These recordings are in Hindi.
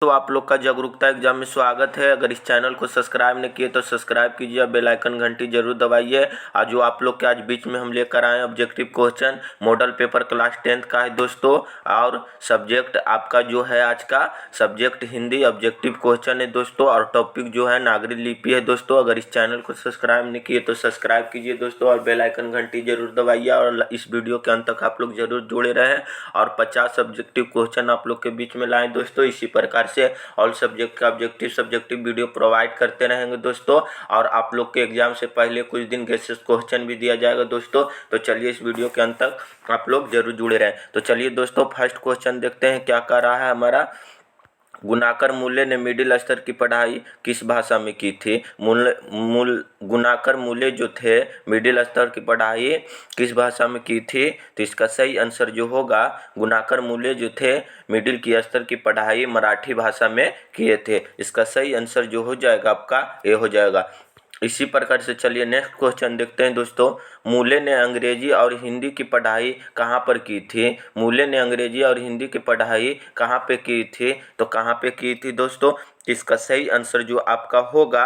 तो आप लोग का जागरूकता एग्जाम में स्वागत है। अगर इस चैनल को सब्सक्राइब नहीं किए तो सब्सक्राइब कीजिए, बेल आइकन घंटी जरूर दबाइए। आज जो आप लोग के आज बीच में हम लेकर आए objective question model paper class 10th का है दोस्तों। और सब्जेक्ट आपका जो है आज का सब्जेक्ट हिंदी ऑब्जेक्टिव क्वेश्चन है दोस्तों, और टॉपिक जो है नागरी लिपि है दोस्तों। अगर इस चैनल को सब्सक्राइब नहीं किए तो सब्सक्राइब कीजिए दोस्तों, और बेल आइकन घंटी जरूर दबाइए। और इस वीडियो के अंत तक आप लोग जरूर जुड़े रहें, और 50 ऑब्जेक्टिव क्वेश्चन आप लोग के बीच में लाएं दोस्तों। इसी प्रकार से ऑल सब्जेक्ट का सब्जेक्टिव वीडियो प्रोवाइड करते रहेंगे दोस्तों। और आप लोग के एग्जाम से पहले कुछ दिन गेसेस क्वेश्चन भी दिया जाएगा दोस्तों। तो चलिए इस वीडियो के अंत तक आप लोग जरूर जुड़े रहें। तो चलिए दोस्तों फर्स्ट क्वेश्चन देखते हैं क्या कर रहा है हमारा। गुणाकर मूल्य ने मिडिल स्तर की पढ़ाई किस भाषा में की थी। गुणाकर मूल्य जो थे मिडिल स्तर की पढ़ाई किस भाषा में की थी। तो इसका सही आंसर जो होगा, गुणाकर मूल्य जो थे मिडिल की स्तर की पढ़ाई मराठी भाषा में किए थे। इसका सही आंसर जो हो जाएगा आपका ए हो जाएगा। इसी प्रकार से चलिए नेक्स्ट क्वेश्चन देखते हैं दोस्तों। मूल्य ने अंग्रेजी और हिंदी की पढ़ाई कहाँ पर की थी। मूल्य ने अंग्रेजी और हिंदी की पढ़ाई कहाँ पे की थी। तो कहाँ पे की थी दोस्तों। इसका सही आंसर जो आपका होगा,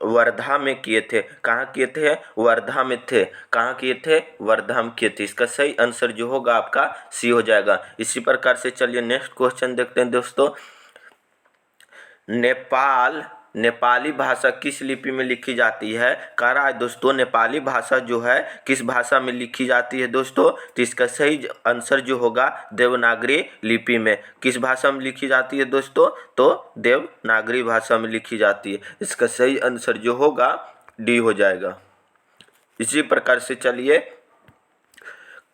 वर्धा में किए थे। कहाँ किए थे, वर्धा में थे। कहाँ किए थे, वर्धा में किए थे। इसका सही आंसर जो होगा आपका सी हो जाएगा। इसी प्रकार से चलिए नेक्स्ट क्वेश्चन देखते हैं दोस्तों। नेपाली भाषा किस लिपि में लिखी जाती है। कह रहा है दोस्तों नेपाली भाषा जो है किस भाषा में लिखी जाती है दोस्तों। तो इसका सही आंसर जो होगा देवनागरी लिपि में। किस भाषा में लिखी जाती है दोस्तों, तो देवनागरी भाषा में लिखी जाती है। इसका सही आंसर जो होगा डी हो जाएगा। इसी प्रकार से चलिए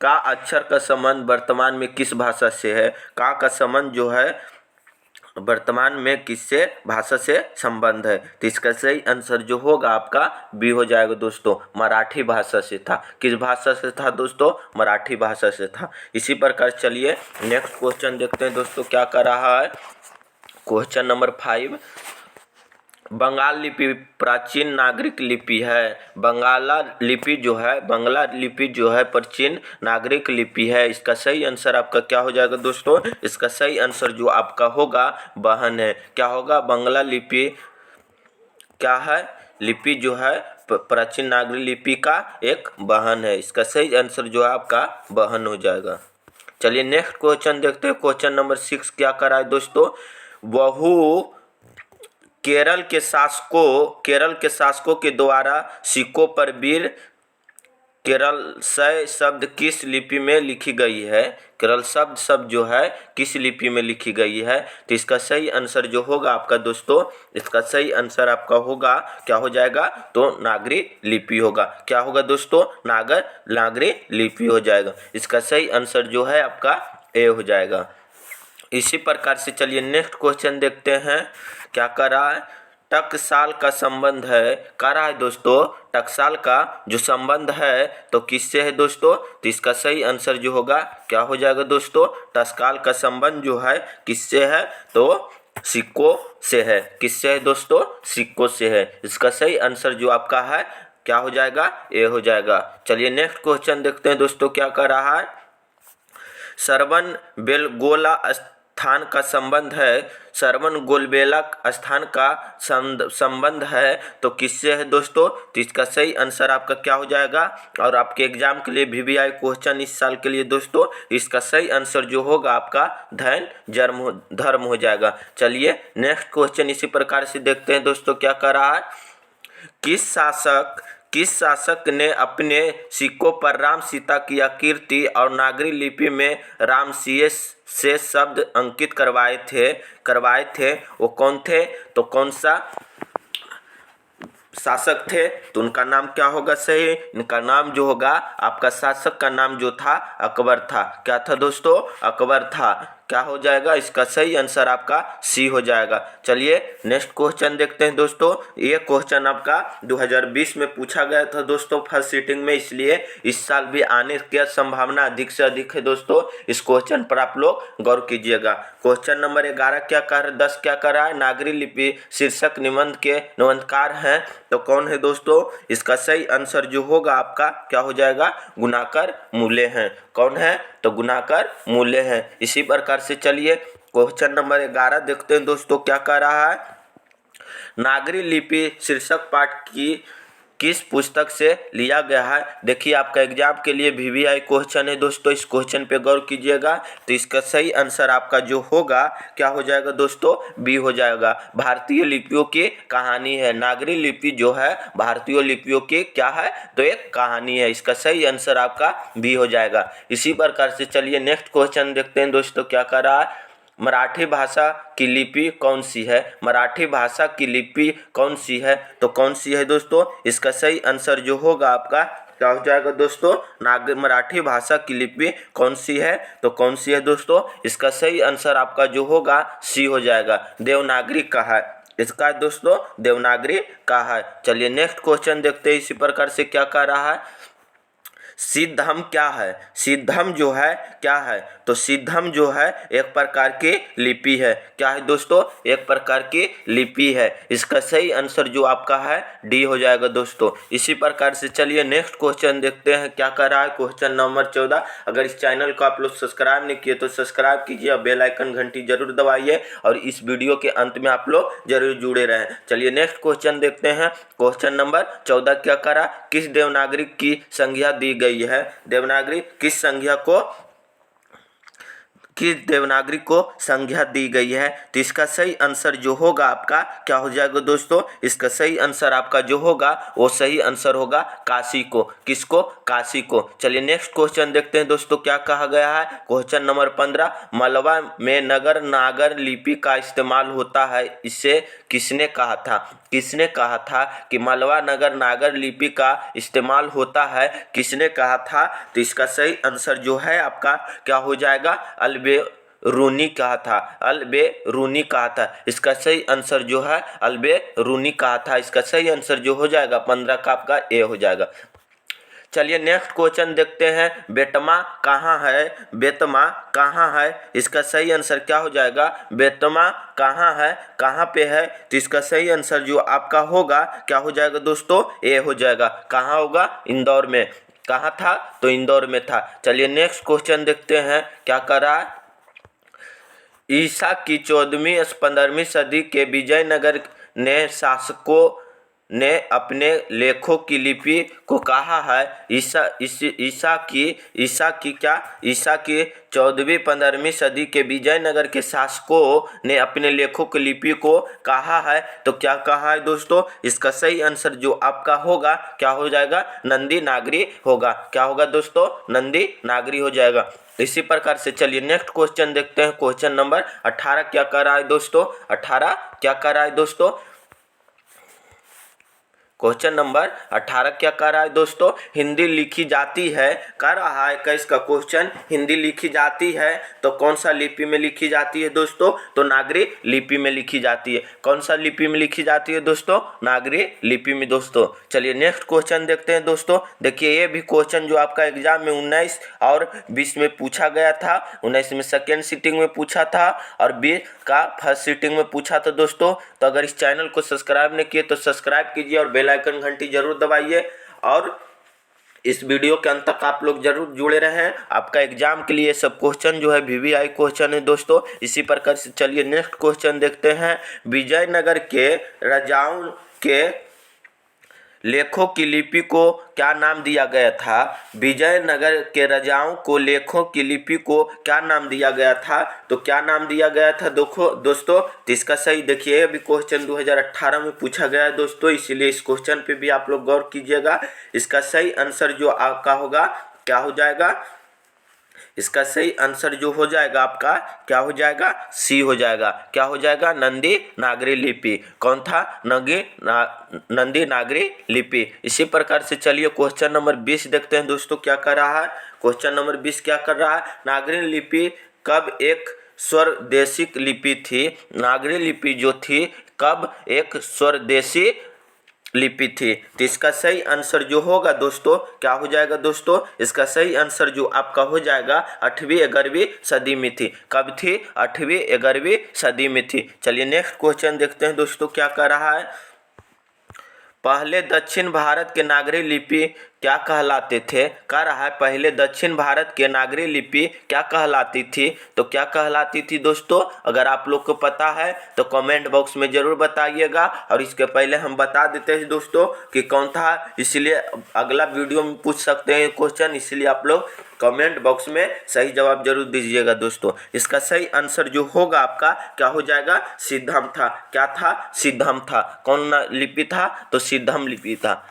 का अक्षर का संबंध वर्तमान में किस भाषा से है। का संबंध जो है वर्तमान में किससे भाषा से संबंध है। तो इसका सही आंसर जो होगा आपका बी हो जाएगा दोस्तों, मराठी भाषा से था। किस भाषा से था दोस्तों, मराठी भाषा से था। इसी प्रकार चलिए नेक्स्ट क्वेश्चन देखते हैं दोस्तों क्या कर रहा है। Question number 5। बंगाल लिपि प्राचीन नागरिक लिपि है। बंगाला लिपि जो है, बंगला लिपि जो है प्राचीन नागरिक लिपि है। इसका सही आंसर आपका क्या हो जाएगा दोस्तों। इसका सही आंसर जो आपका होगा बहन है। क्या होगा, बंगला लिपि क्या है, लिपि जो है प्राचीन नागरिक लिपि का एक बहन है। इसका सही आंसर जो है आपका बहन हो जाएगा। चलिए नेक्स्ट क्वेश्चन देखते हैं। क्वेश्चन नंबर 6 क्या करा है दोस्तों। केरल के शासकों के द्वारा सिक्कों पर वीर केरल शब्द किस लिपि में लिखी गई है। केरल शब्द जो है किस लिपि में लिखी गई है। तो इसका सही आंसर जो होगा आपका दोस्तों, इसका सही आंसर आपका होगा क्या हो जाएगा, तो नागरी लिपि होगा। क्या होगा दोस्तों, नागरी लिपि हो जाएगा। इसका सही आंसर जो है आपका ए हो जाएगा। इसी प्रकार से चलिए नेक्स्ट क्वेश्चन देखते हैं क्या कर रहा है। टकसाल का संबंध है, कह रहा है दोस्तों टकसाल का जो संबंध है तो किससे है दोस्तों। तो इसका सही आंसर जो होगा क्या हो जाएगा दोस्तों, टकसाल का संबंध जो है किससे है, तो सिक्कों से है। किससे है दोस्तों, सिक्कों से है। इसका सही आंसर जो आपका है क्या हो जाएगा, ए हो जाएगा। चलिए नेक्स्ट क्वेश्चन देखते हैं दोस्तों क्या कर रहा है। श्रवण बेलगोला स्थान का संबंध है, श्रवण गोलबेला स्थान का संबंध है तो किससे है दोस्तों। तो इसका सही आंसर आपका क्या हो जाएगा, और आपके एग्जाम के लिए VVI क्वेश्चन इस साल के लिए दोस्तों, इसका सही आंसर जो होगा आपका धर्म हो जाएगा। चलिए नेक्स्ट क्वेश्चन इसी प्रकार से देखते हैं दोस्तों क्या कर रहा है। किस शासक ने अपने सिक्कों पर राम सीता की आकृति और नागरी लिपि में राम से शब्द अंकित करवाए थे। वो कौन थे, तो कौन सा शासक थे, तो उनका नाम क्या होगा सही। इनका नाम जो होगा आपका शासक का नाम जो था अकबर था। क्या था दोस्तों, अकबर था। क्या हो जाएगा, इसका सही आंसर आपका सी हो जाएगा। चलिए नेक्स्ट क्वेश्चन देखते हैं दोस्तों। ये क्वेश्चन आपका 2020 में पूछा गया था दोस्तों फर्स्ट सीटिंग में, इसलिए इस साल भी आने की संभावना अधिक से अधिक है दोस्तों। इस क्वेश्चन पर आप लोग गौर कीजिएगा। क्वेश्चन नंबर 11 10 क्या कर रहा है। नागरी लिपि शीर्षक निबंध के निबंधकार हैं तो कौन है दोस्तों। इसका सही आंसर जो होगा आपका क्या हो जाएगा, गुणाकर मूल्य हैं। कौन है, तो गुणाकर मूल्य हैं। इसी प्रकार से चलिए क्वेश्चन नंबर 11 देखते हैं दोस्तों क्या कह रहा है। नागरी लिपि शीर्षक पाठ की किस पुस्तक से लिया गया है। देखिए आपका एग्जाम के लिए वीवीआई क्वेश्चन है दोस्तों, इस क्वेश्चन पे गौर कीजिएगा। तो इसका सही आंसर आपका जो होगा क्या हो जाएगा दोस्तों, बी हो जाएगा। भारतीय लिपियों की कहानी है। नागरी लिपि जो है भारतीय लिपियों की क्या है, तो एक कहानी है। इसका सही आंसर आपका बी हो जाएगा। इसी प्रकार से चलिए नेक्स्ट क्वेश्चन देखते हैं दोस्तों क्या कर रहा है। मराठी भाषा की लिपि कौन सी है। मराठी भाषा की लिपि कौन सी है, तो कौन सी है दोस्तों, इसका सही आंसर जो होगा आपका क्या हो जाएगा दोस्तों, मराठी भाषा की लिपि कौन सी है, तो कौन सी है दोस्तों, इसका सही आंसर आपका जो होगा सी हो जाएगा। देवनागरी का है इसका दोस्तों, देवनागरी का है। चलिए नेक्स्ट क्वेश्चन देखते हैं इसी प्रकार से क्या कह रहा है। सिद्धम क्या है। सिद्धम जो है क्या है, तो सिद्धम जो है एक प्रकार की लिपि है। क्या है दोस्तों, एक प्रकार की लिपि है। इसका सही आंसर जो आपका है डी हो जाएगा दोस्तों। इसी प्रकार से चलिए नेक्स्ट क्वेश्चन देखते हैं क्या कर रहा है। Question number 14। अगर इस चैनल को आप लोग सब्सक्राइब नहीं किए तो सब्सक्राइब कीजिए और बेल आइकन घंटी जरूर दबाइए और इस वीडियो के अंत में आप लोग जरूर जुड़े रहें। चलिए नेक्स्ट क्वेश्चन देखते हैं। क्वेश्चन नंबर 14 क्या करा, किस देवनागरी की संज्ञा दी गई है। देवनागरी किस संज्ञा को, किस देवनागरी को संज्ञा दी गई है, तो इसका सही आंसर जो होगा आपका क्या हो जाएगा दोस्तों, इसका सही आंसर आपका जो होगा वो सही आंसर होगा काशी को। किसको, काशी को। चलिए नेक्स्ट क्वेश्चन देखते हैं दोस्तों क्या कहा गया है। Question number 15। मलवा में नगर नागर लिपि का इस्तेमाल होता है, इसे किसने कहा था। किसने कहा था कि मलवा नगर नागर लिपि का इस्तेमाल होता है, किसने कहा था, तो इसका सही आंसर जो है आपका क्या हो जाएगा, अल्बेरूनी कहा था। अल्बेरूनी कहा था। इसका सही आंसर जो है अल्बेरूनी कहा था। इसका सही आंसर जो हो जाएगा 15 का आपका ए हो जाएगा। चलिए नेक्स्ट क्वेश्चन देखते हैं। बेतमा कहाँ है। बेतमा कहाँ है, इसका सही आंसर क्या हो जाएगा, बेतमा कहाँ है, कहाँ पे है, तो इसका सही आंसर जो आपका होगा क्या हो जाएगा दोस्तों, ए हो जाएगा। कहाँ होगा, इंदौर में। कहाँ था, तो इंदौर में था। चलिए नेक्स्ट क्वेश्चन देखते हैं क्या कर रहा है। ईसा की 14वीं 15वीं सदी के विजयनगर ने शासकों ने अपने लेखों की लिपि को कहा है। ईसा की 14वीं 15वीं सदी के विजयनगर के शासकों ने अपने लेखों की लिपि को कहा है, तो क्या कहा है दोस्तों, इसका सही आंसर जो आपका होगा क्या हो जाएगा, नंदी नागरी होगा। क्या होगा दोस्तों, नंदी नागरी हो जाएगा। इसी प्रकार से चलिए नेक्स्ट क्वेश्चन देखते हैं। क्वेश्चन नंबर 18 क्या कर रहा है दोस्तों, 18 क्या कर रहा है दोस्तों, क्वेश्चन नंबर 18 क्या कर रहा है दोस्तों, हिंदी लिखी जाती है। कर रहा है क्या इसका क्वेश्चन, हिंदी लिखी जाती है तो कौन सा लिपि में लिखी जाती है दोस्तों, तो नागरी लिपि में लिखी जाती है। कौन सा लिपि में लिखी जाती है दोस्तों, नागरी लिपि में दोस्तों। चलिए नेक्स्ट क्वेश्चन देखते हैं दोस्तों। देखिए ये भी क्वेश्चन जो आपका एग्जाम में 19 और 20 में पूछा गया था। 19 में सेकेंड सीटिंग में पूछा था और 20 का फर्स्ट सीटिंग में पूछा था दोस्तों। तो अगर इस चैनल को सब्सक्राइब नहीं किए तो सब्सक्राइब कीजिए और बेल आइकन घंटी जरूर दबाइए और इस वीडियो के अंत तक आप लोग जरूर जुड़े रहें। आपका एग्जाम के लिए सब क्वेश्चन जो है वीवीआई क्वेश्चन है दोस्तों। इसी प्रकार से चलिए नेक्स्ट क्वेश्चन देखते हैं। विजयनगर के राजाओं के लेखों की लिपि को क्या नाम दिया गया था। विजयनगर के राजाओं को लेखों की लिपि को क्या नाम दिया गया था, तो क्या नाम दिया गया था दोस्तों, तो इसका सही देखिए अभी क्वेश्चन 2018 में पूछा गया है दोस्तों, इसीलिए इस क्वेश्चन पे भी आप लोग गौर कीजिएगा। इसका सही आंसर जो आपका होगा क्या हो जाएगा, इसका सही आंसर जो हो जाएगा आपका क्या हो जाएगा, सी हो जाएगा। क्या हो जाएगा, नंदी नागरी लिपि। कौन था, नंदी नागरी लिपि। इसी प्रकार से चलिए क्वेश्चन नंबर 20 देखते हैं दोस्तों क्या कर रहा है। क्वेश्चन नंबर 20 क्या कर रहा है, नागरी लिपि कब एक स्वरदेशी लिपि थी। नागरी लिपि जो थी कब एक स्वरदेशी लिपि थी, तो इसका सही आंसर जो होगा दोस्तों क्या हो जाएगा दोस्तों, इसका सही आंसर जो आपका हो जाएगा 8वीं 11वीं सदी में थी। कब थी, 8वीं 11वीं सदी में थी। चलिए नेक्स्ट क्वेश्चन देखते हैं दोस्तों क्या कर रहा है। पहले दक्षिण भारत के नागरी लिपि क्या कहलाते थे? कह रहा है पहले दक्षिण भारत के नागरी लिपि क्या कहलाती थी? तो क्या कहलाती थी दोस्तों? अगर आप लोग को पता है तो कमेंट बॉक्स में जरूर बताइएगा। और इसके पहले हम बता देते हैं दोस्तों कि कौन था, इसलिए अगला वीडियो में पूछ सकते हैं क्वेश्चन, इसलिए आप लोग कमेंट बॉक्स में सही जवाब जरूर दीजिएगा दोस्तों। इसका सही आंसर जो होगा आपका क्या हो जाएगा? सिद्धम था। क्या था? सिद्धम था। कौन लिपि था? तो सिद्धम लिपि था।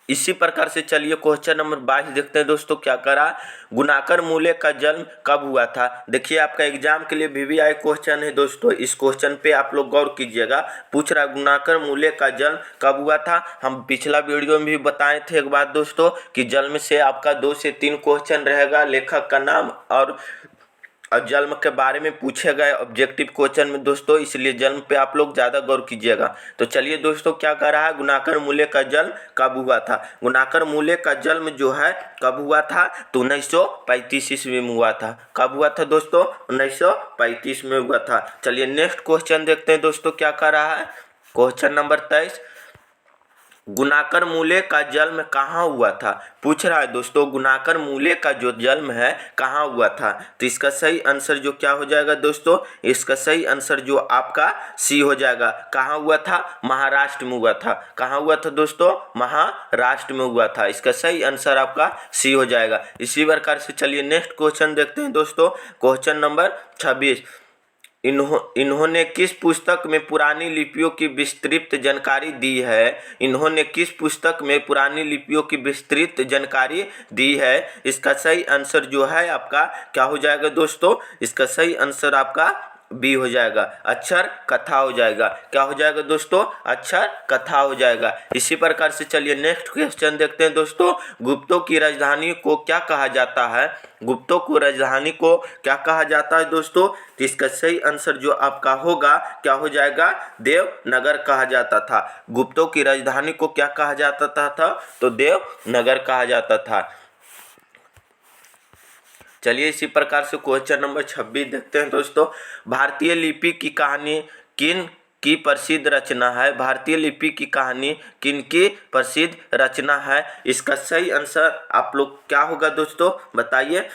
इसी प्रकार से चलिए क्वेश्चन नंबर 22 देखते हैं दोस्तों क्या करा। गुणाकर मूल्य का जन्म कब हुआ था? देखिए आपका एग्जाम के लिए VVI क्वेश्चन है दोस्तों, इस क्वेश्चन पे आप लोग गौर कीजिएगा। पूछ रहा गुणाकर मूल्य का जन्म कब हुआ था? हम पिछला वीडियो में भी बताए थे एक बात दोस्तों कि जन्म से आपका 2 से 3 क्वेश्चन रहेगा, लेखक का नाम और जन्म के बारे में पूछे गए ऑब्जेक्टिव क्वेश्चन में दोस्तों, इसलिए जन्म पे आप लोग ज़्यादा गौर कीजिएगा। तो चलिए दोस्तों क्या कर रहा है, गुणाकर मूल्य का जन्म कब हुआ था? गुणाकर मूल्य का जन्म जो है कब हुआ था? तो 1935 ईस्वी में हुआ था। कब हुआ था दोस्तों? 1935 में हुआ था। चलिए नेक्स्ट क्वेश्चन देखते हैं दोस्तों क्या कर रहा है। क्वेश्चन नंबर 23, गुणाकर मूल्य का जन्म कहाँ हुआ था? पूछ रहा है दोस्तों गुणाकर मूल्य का जो जन्म है कहाँ हुआ था? तो इसका सही आंसर जो क्या हो जाएगा दोस्तों? इसका सही आंसर जो आपका सी हो जाएगा। कहाँ हुआ था? महाराष्ट्र में हुआ था। कहाँ हुआ था दोस्तों? महाराष्ट्र में हुआ था। इसका सही आंसर आपका सी हो जाएगा। इसी प्रकार से चलिए नेक्स्ट क्वेश्चन देखते हैं दोस्तों। क्वेश्चन नंबर 26, इन्होंने किस पुस्तक में पुरानी लिपियों की विस्तृत जानकारी दी है? इन्होंने किस पुस्तक में पुरानी लिपियों की विस्तृत जानकारी दी है? इसका सही आंसर जो है आपका क्या हो जाएगा दोस्तों? इसका सही आंसर आपका बी हो जाएगा, अक्षर कथा हो जाएगा। क्या हो जाएगा दोस्तों? अक्षर कथा हो जाएगा। इसी प्रकार से चलिए नेक्स्ट क्वेश्चन देखते हैं दोस्तों। गुप्तों की राजधानी को क्या कहा जाता है? गुप्तों को राजधानी को क्या कहा जाता है दोस्तों? तो इसका सही आंसर जो आपका होगा क्या हो जाएगा? देवनगर कहा जाता था। गुप्तों की राजधानी को क्या कहा जाता था? तो देवनगर कहा जाता था। चलिए इसी प्रकार से क्वेश्चन नंबर 26 देखते हैं दोस्तों। भारतीय लिपि की कहानी किन की प्रसिद्ध रचना है? भारतीय लिपि की कहानी किन की प्रसिद्ध रचना है? इसका सही आंसर आप लोग क्या होगा दोस्तों बताइए।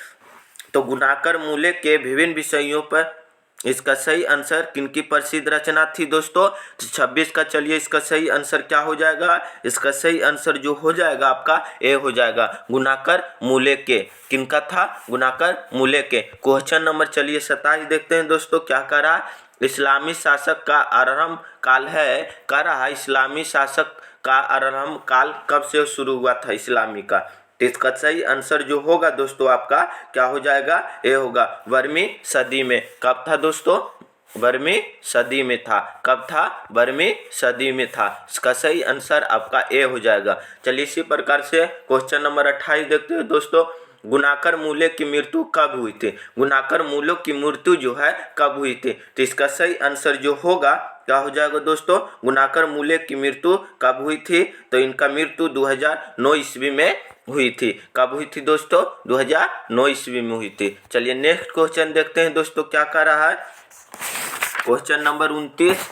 तो गुणाकर मूल्य के विभिन्न विषयों पर इसका सही आंसर किनकी प्रसिद्ध रचना थी दोस्तों? 26 का चलिए इसका सही आंसर क्या हो जाएगा? इसका सही आंसर जो हो जाएगा आपका ए हो जाएगा, गुणाकर मूल्य के। किनका था? गुणाकर मूल्य के। क्वेश्चन नंबर चलिए 27 देखते हैं दोस्तों क्या कर रहा है। इस्लामी शासक का आरंभ काल है, कह रहा है इस्लामी शासक का आरंभ काल कब से शुरू हुआ था इस्लामी का? तो इसका सही आंसर जो होगा दोस्तों आपका क्या हो जाएगा? ए होगा, 12वीं सदी में। कब था दोस्तों? 12वीं सदी में था। कब था? 12वीं सदी में था। इसका सही आंसर आपका ए हो जाएगा। चलिए इसी प्रकार से क्वेश्चन नंबर 28 देखते हैं दोस्तों। गुणाकर मूल्य की मृत्यु कब हुई थी? गुणाकर मूल्य की मृत्यु जो है कब हुई थी? तो इसका सही आंसर जो होगा क्या हो जाएगा दोस्तों? गुणाकर मूल्य की मृत्यु कब हुई थी? तो इनका मृत्यु 2009 ईस्वी में हुई थी। कब हुई थी दोस्तों? 2009 ईस्वी में हुई थी। चलिए नेक्स्ट क्वेश्चन देखते हैं दोस्तों क्या कर रहा है। क्वेश्चन नंबर 29,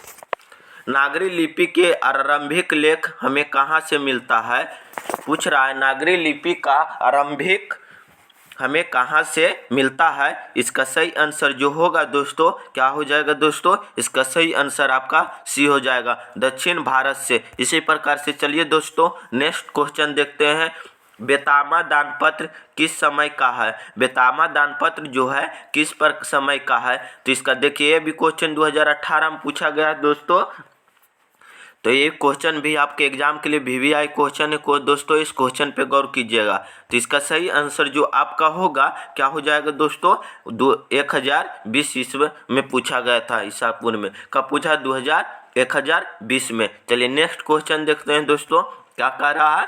नागरी लिपि के आरंभिक लेख हमें कहाँ से मिलता है? पूछ रहा है नागरी लिपि का आरंभिक हमें कहाँ से मिलता है? इसका सही आंसर जो होगा दोस्तों क्या हो जाएगा दोस्तों? इसका सही आंसर आपका सी हो जाएगा, दक्षिण भारत से। इसी प्रकार से चलिए दोस्तों नेक्स्ट क्वेश्चन देखते हैं। बेतामा दानपत्र किस समय का है? बेतामा दानपत्र जो है किस पर समय का है? तो इसका देखिए ये भी क्वेश्चन 2018 में पूछा गया दोस्तों। तो ये क्वेश्चन भी आपके एग्जाम के लिए VVI क्वेश्चन है को दोस्तों, इस क्वेश्चन पे गौर कीजिएगा। तो इसका सही आंसर जो आपका होगा क्या हो जाएगा दोस्तों? 1020 ईस्वी में पूछा गया था ईसापुर में। कब पूछा? 1020 में। चलिए नेक्स्ट क्वेश्चन देखते हैं दोस्तों क्या कह रहा है।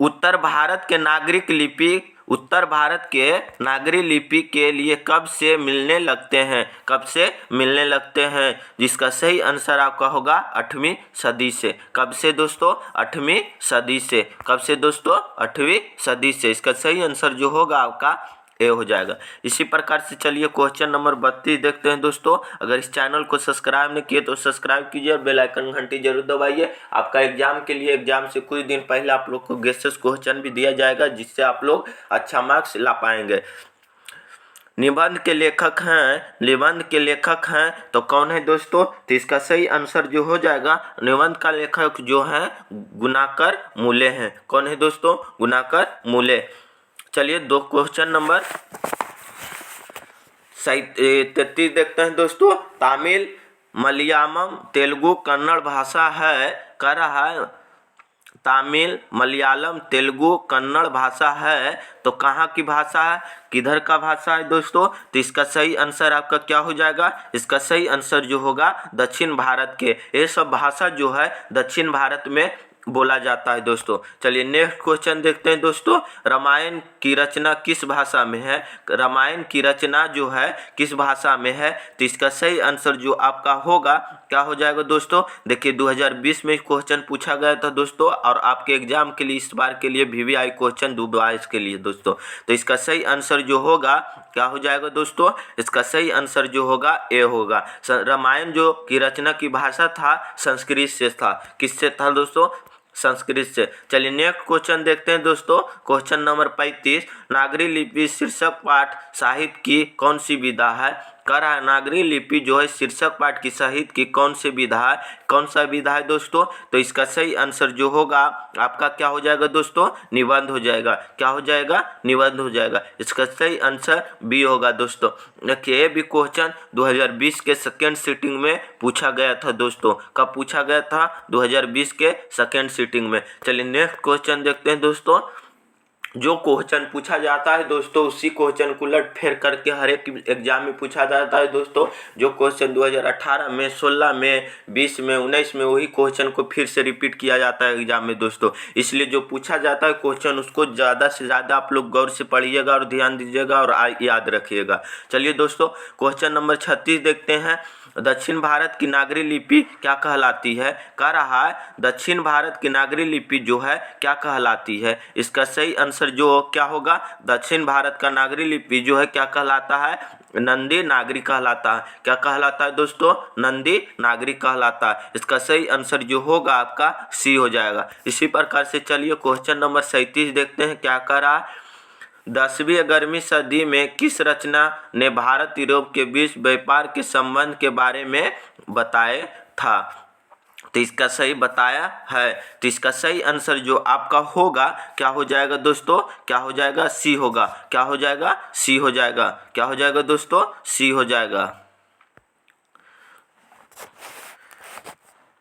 उत्तर भारत के नागरिक लिपि के लिए कब से मिलने लगते हैं? कब से मिलने लगते हैं? जिसका सही आंसर आपका होगा 8वीं सदी से। कब से दोस्तों? 8वीं सदी से। कब से दोस्तों? 8वीं सदी से। इसका सही आंसर जो होगा आपका ए हो जाएगा। इसी प्रकार से चलिए क्वेश्चन नंबर 32 देखते हैं दोस्तों। अगर इस चैनल को सब्सक्राइब नहीं किए तो सब्सक्राइब कीजिए और बेल आइकन घंटी जरूर दबाइए। आपका एग्जाम के लिए एग्जाम से कुछ दिन पहले आप लोग को गेसेस क्वेश्चन भी दिया जाएगा, जिससे आप लोग अच्छा मार्क्स ला पाएंगे। निबंध के लेखक हैं तो कौन है दोस्तों? तो इसका सही आंसर जो हो जाएगा, निबंध का लेखक जो है गुणाकर मूले हैं। कौन है दोस्तों? गुणाकर मूले। चलिए दो क्वेश्चन नंबर 33 देखते हैं दोस्तों। तमिल, मलयालम, तेलुगु, कन्नड़ भाषा है, कह रहा है तमिल, मलयालम, तेलुगु, कन्नड़ भाषा है तो कहाँ की भाषा है, किधर का भाषा है दोस्तों? तो इसका सही आंसर आपका क्या हो जाएगा? इसका सही आंसर जो होगा दक्षिण भारत के, ये सब भाषा जो है दक्षिण भारत में बोला जाता है दोस्तों। चलिए नेक्स्ट क्वेश्चन देखते हैं दोस्तों। रामायण की रचना किस भाषा में है? रामायण की रचना जो है किस भाषा में है? तो इसका सही आंसर जो आपका होगा क्या हो जाएगा दोस्तों? देखिए 2020 में क्वेश्चन पूछा गया था दोस्तों, और आपके एग्जाम के लिए इस बार के लिए VVI क्वेश्चन 2022 के लिए दोस्तों। तो इसका सही आंसर जो होगा क्या हो जाएगा दोस्तों? इसका सही आंसर जो होगा ए होगा। रामायण जो की रचना की भाषा था संस्कृत से था। किससे था दोस्तों? संस्कृत से। चलिए नेक्स्ट क्वेश्चन देखते हैं दोस्तों। Question number 35। नागरी लिपि शीर्षक पाठ साहित्य की कौन सी विधा है? कह रहा है नागरी लिपि जो है शीर्षक पाठ की साहित्य की कौन सी विधा है? कौन सा विधा है दोस्तों? तो इसका सही आंसर जो होगा आपका क्या हो जाएगा दोस्तों? निबंध हो जाएगा। क्या हो जाएगा? निबंध हो जाएगा। इसका सही आंसर बी होगा दोस्तों। देखिए ये भी क्वेश्चन 2020 के सेकेंड सीटिंग में पूछा गया था दोस्तों। कब पूछा गया था? 2020 के सेकेंड सीटिंग में। चलिए नेक्स्ट क्वेश्चन देखते हैं दोस्तों। जो क्वेश्चन पूछा जाता है दोस्तों उसी क्वेश्चन को उलट फेर करके हर एक एग्जाम में पूछा जाता है दोस्तों। जो क्वेश्चन 2018 में, 16 में, 20 में, 19 में, वही क्वेश्चन को फिर से रिपीट किया जाता है एग्जाम में दोस्तों। इसलिए जो पूछा जाता है क्वेश्चन उसको ज़्यादा से ज़्यादा आप लोग गौर से पढ़िएगा और ध्यान दीजिएगा और याद रखिएगा। चलिए दोस्तों क्वेश्चन नंबर 36 देखते हैं। दक्षिण भारत की नागरी लिपि क्या कहलाती है? कह रहा है दक्षिण भारत की नागरी लिपि जो है क्या कहलाती है? इसका सही आंसर जो क्या होगा? दक्षिण भारत का नागरी लिपि जो है क्या कहलाता है? नंदी नागरी कहलाता है। क्या कहलाता है दोस्तों? नंदी नागरी कहलाता है। इसका सही आंसर जो होगा आपका सी हो जाएगा। इसी प्रकार से चलिए क्वेश्चन नंबर 37 देखते हैं क्या कह रहा है। 10वीं 11वीं सदी में किस रचना ने भारत यूरोप के बीच व्यापार के संबंध के बारे में बताया था? तो इसका सही बताया है। तो इसका सही आंसर जो आपका होगा क्या हो जाएगा दोस्तों? क्या हो जाएगा? सी होगा। क्या हो जाएगा? सी हो जाएगा। क्या हो जाएगा दोस्तों? सी हो जाएगा।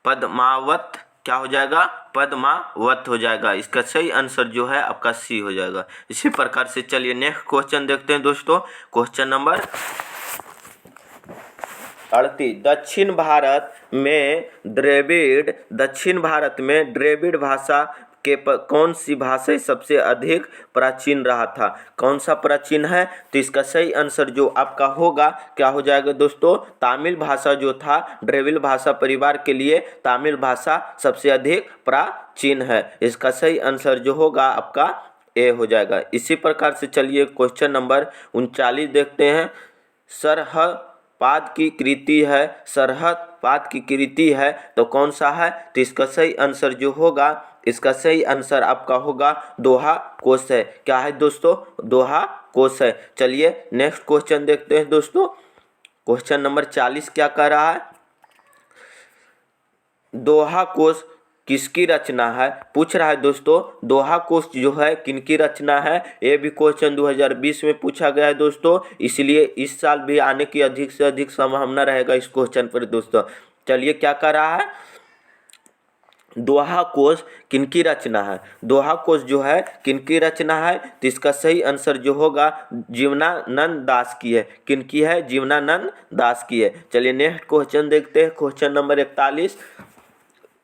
पद्मावत क्या हो जाएगा? पद्मावत हो जाएगा। इसका सही आंसर जो है आपका सी हो जाएगा। इसी प्रकार से चलिए नेक्स्ट क्वेश्चन देखते हैं दोस्तों। Question number 38। दक्षिण भारत में द्रविड़ भाषा के कौन सी भाषा सबसे अधिक प्राचीन रहा था? कौन सा प्राचीन है? तो इसका सही आंसर जो आपका होगा क्या हो जाएगा दोस्तों? तमिल भाषा जो था द्रविड़ भाषा परिवार के लिए तमिल भाषा सबसे अधिक प्राचीन है। इसका सही आंसर जो होगा आपका ए हो जाएगा। इसी प्रकार से चलिए क्वेश्चन नंबर 39 देखते हैं। सरहद पाद की कृति है तो कौन सा है? तो इसका सही आंसर जो होगा, इसका सही आंसर आपका होगा दोहा कोश है। क्या है दोस्तों? दोहा कोश है। चलिए नेक्स्ट क्वेश्चन देखते हैं दोस्तों। क्वेश्चन नंबर 40 क्या कह रहा है? दोहा कोश किसकी रचना है? पूछ रहा है दोस्तों दोहा कोश जो है किनकी रचना है? ये भी क्वेश्चन 2020 में पूछा गया है दोस्तों, इसलिए इस साल भी आने की अधिक से अधिक संभावना रहेगा इस क्वेश्चन पर दोस्तों। चलिए क्या कर रहा है? दोहा कोश किनकी रचना है? दोहा कोश जो है किनकी रचना है? तो इसका सही आंसर जो होगा जीवनानंद दास की है। किनकी है? जीवनानंद दास की है। चलिए नेक्स्ट क्वेश्चन देखते हैं। Question number 41।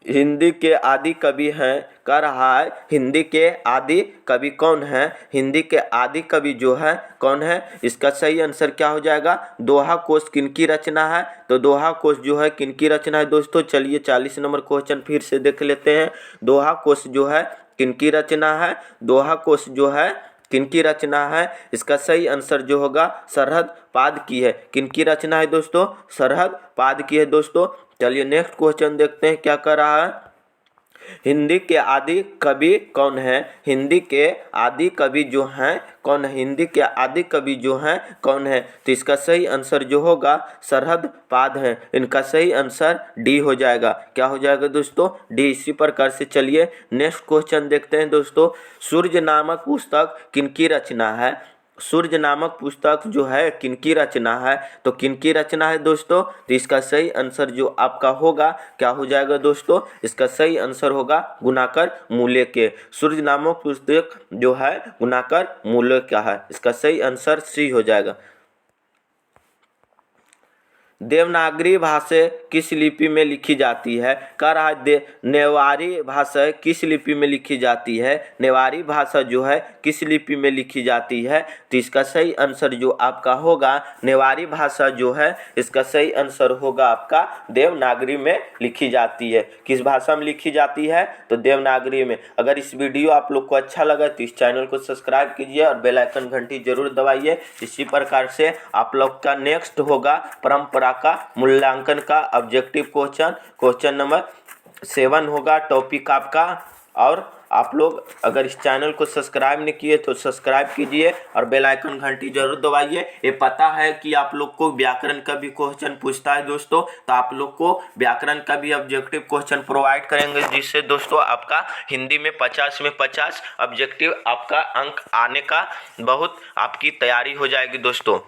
हिंदी के आदि कवि हैं कह रहा है हिंदी के आदि कवि कौन है? हिंदी के आदि कवि जो है कौन है? इसका सही आंसर क्या हो जाएगा? दोहा कोश किनकी रचना है? तो दोहा कोश जो है किनकी रचना है दोस्तों? चलिए 40 नंबर क्वेश्चन फिर से देख लेते हैं। दोहा कोश जो है किनकी रचना है? दोहा कोश जो है किनकी रचना है? इसका सही आंसर जो होगा सरहद पाद की है। किनकी रचना है दोस्तों? सरहद पाद की है दोस्तों। चलिए नेक्स्ट क्वेश्चन देखते हैं क्या कर रहा है। हिंदी के आदि कवि कौन है? हिंदी के आदि कवि जो हैं कौन है? हिंदी के आदि कवि जो हैं कौन है? तो इसका सही आंसर जो होगा सरहद पाद है। इनका सही आंसर डी हो जाएगा। क्या हो जाएगा दोस्तों? डी। इसी प्रकार से चलिए नेक्स्ट क्वेश्चन देखते हैं दोस्तों। सूर्य नामक पुस्तक किनकी रचना है? सूर्य नामक पुस्तक जो है किनकी रचना है? तो किनकी रचना है दोस्तों? तो इसका सही आंसर जो आपका होगा क्या हो जाएगा दोस्तों? इसका सही आंसर होगा गुणाकर मूल्य के। सूर्य नामक पुस्तक जो है गुणाकर मूल्य का है। इसका सही आंसर सी हो जाएगा। देवनागरी भाषा किस लिपि में लिखी जाती है? कह रहा है नेवारी भाषा किस लिपि में लिखी जाती है? नेवारी भाषा जो है किस लिपि में लिखी जाती है? तो इसका सही आंसर जो आपका होगा नेवारी भाषा जो है इसका सही आंसर होगा आपका देवनागरी में लिखी जाती है। किस भाषा में लिखी जाती है? तो देवनागरी में। अगर इस वीडियो आप लोग को अच्छा लगा तो इस चैनल को सब्सक्राइब कीजिए और बेल आइकन घंटी जरूर दबाइए। इसी प्रकार से आप लोग का नेक्स्ट होगा परंपरा का मूल्यांकन का ऑब्जेक्टिव क्वेश्चन नंबर 7 होगा टॉपिक आपका। और आप लोग अगर इस चैनल को सब्सक्राइब नहीं किए तो सब्सक्राइब कीजिए और बेल आइकन घंटी जरूर दबाइए। ये पता है कि आप लोग को व्याकरण का भी क्वेश्चन पूछता है दोस्तों, तो आप लोग को व्याकरण का भी ऑब्जेक्टिव क्वेश्चन प्रोवाइड करेंगे, जिससे दोस्तों आपका हिंदी में 50 में 50 ऑब्जेक्टिव आपका अंक आने का बहुत आपकी तैयारी हो जाएगी दोस्तों।